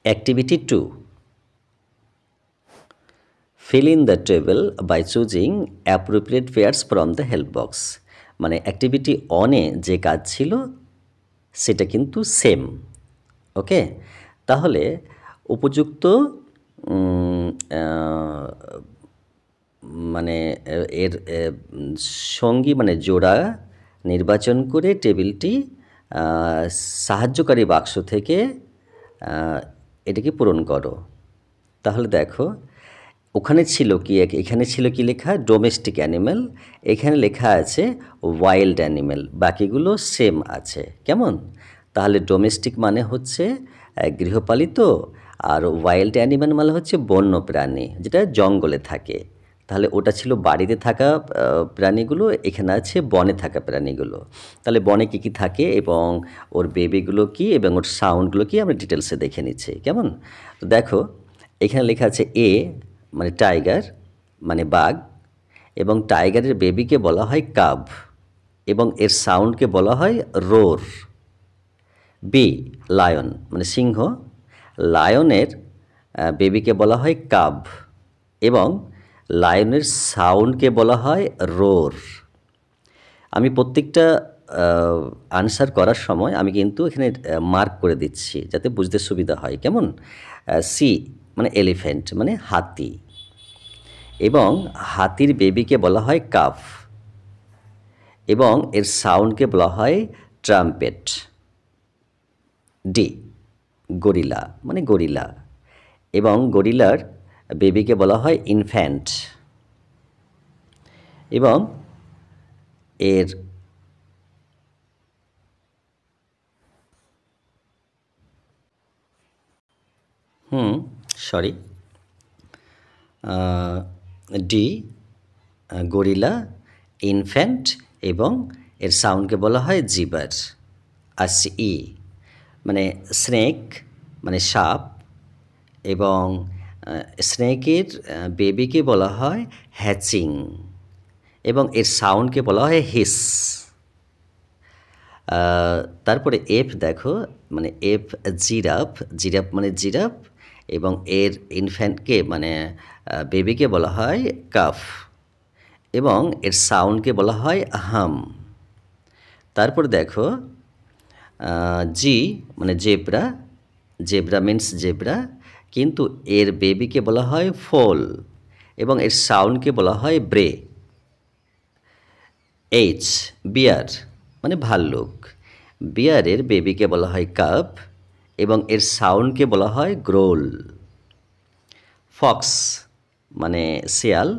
Activity 2. Fill in the table by choosing appropriate pairs from the help box. মানে activity অনে যে কাজ ছিল সেটা কিন্তু সেম। ওকে, তাহলে উপযুক্ত মানে এর সঙ্গী মানে জোড়া নির্বাচন করে টেবিলটি সাহায্যকারী বাক্স থেকে এটাকে পূরণ করো। তাহলে দেখো ওখানে ছিল কি, এখানে ছিল কি লেখা, ডোমেস্টিক অ্যানিম্যাল, এখানে লেখা আছে ওয়াইল্ড অ্যানিম্যাল, বাকিগুলো সেম আছে। কেমন? তাহলে ডোমেস্টিক মানে হচ্ছে গৃহপালিত, আর ওয়াইল্ড অ্যানিম্যাল মানে হচ্ছে বন্য প্রাণী যেটা জঙ্গলে থাকে। তাহলে ওটা ছিল বাড়িতে থাকা প্রাণীগুলো, এখানে আছে বনে থাকা প্রাণীগুলো। তাহলে বনে কী কী থাকে এবং ওর বেবিগুলো কী এবং ওর সাউন্ডগুলো কী আমরা ডিটেলসে দেখে নিচ্ছি। কেমন? তো দেখো এখানে লেখা আছে এ মানে টাইগার মানে বাঘ, এবং টাইগারের বেবিকে বলা হয় কাব এবং এর সাউন্ডকে বলা হয় রোর। বি লায়ন মানে সিংহ, লায়নের বেবিকে বলা হয় কাব এবং লায়নের সাউন্ডকে বলা হয় রোর। আমি প্রত্যেকটা আনসার করার সময় আমি কিন্তু এখানে মার্ক করে দিচ্ছি যাতে বুঝতে সুবিধা হয়। কেমন? সি মানে এলিফ্যান্ট মানে হাতি, এবং হাতির বেবিকে বলা হয় কাফ এবং এর সাউন্ডকে বলা হয় ট্রাম্পেট। ডি গরিলা মানে গরিলা, এবং গরিলার বেবিকে বলা হয় ইনফ্যান্ট এবং এর ডি গরিলা, ইনফ্যান্ট এবং এর সাউন্ডকে বলা হয় জিবার। আর ই মানে স্নেক মানে সাপ, এবং স্নেকের বেবিকে বলা হয় হ্যাচিং এবং এর সাউন্ডকে বলা হয় হিস। তারপরে এফ দেখো মানে এফ জিরাফ, জিরাফ মানে জিরাফ এবং এর ইনফ্যান্টকে মানে বেবিকে বলা হয় কাফ এবং এর সাউন্ডকে বলা হয় হাম। তারপর দেখো জি মানে জেব্রা, জেব্রা মিন্স জেব্রা, কিন্তু এর বেবিকে বলা হয় ফোল এবং এর সাউন্ডকে বলা হয় ব্রে। এইচ বিয়ার মানে ভাল্লুক, বিয়ারের বেবিকে বলা হয় কাপ এবং এর সাউন্ডকে বলা হয় গ্রোল। ফক্স মানে শিয়াল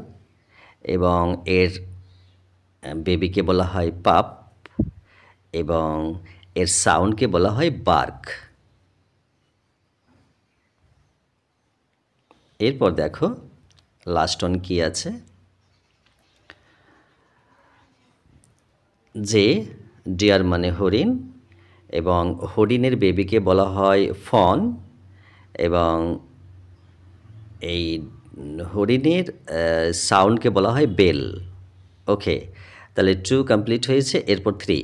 এবং এর বেবিকে বলা হয় পাপ এবং এর সাউন্ডকে বলা হয় বার্ক। এরপর দেখো লাস্ট ওয়ান কি আছে, যে ডিয়ার মানে হরিণ এবং হরিণের বেবিকে বলা হয় ফন এবং এই হরিণের সাউন্ডকে বলা হয় বেল। ওকে, তাহলে 2 কমপ্লিট হয়েছে। এরপর 3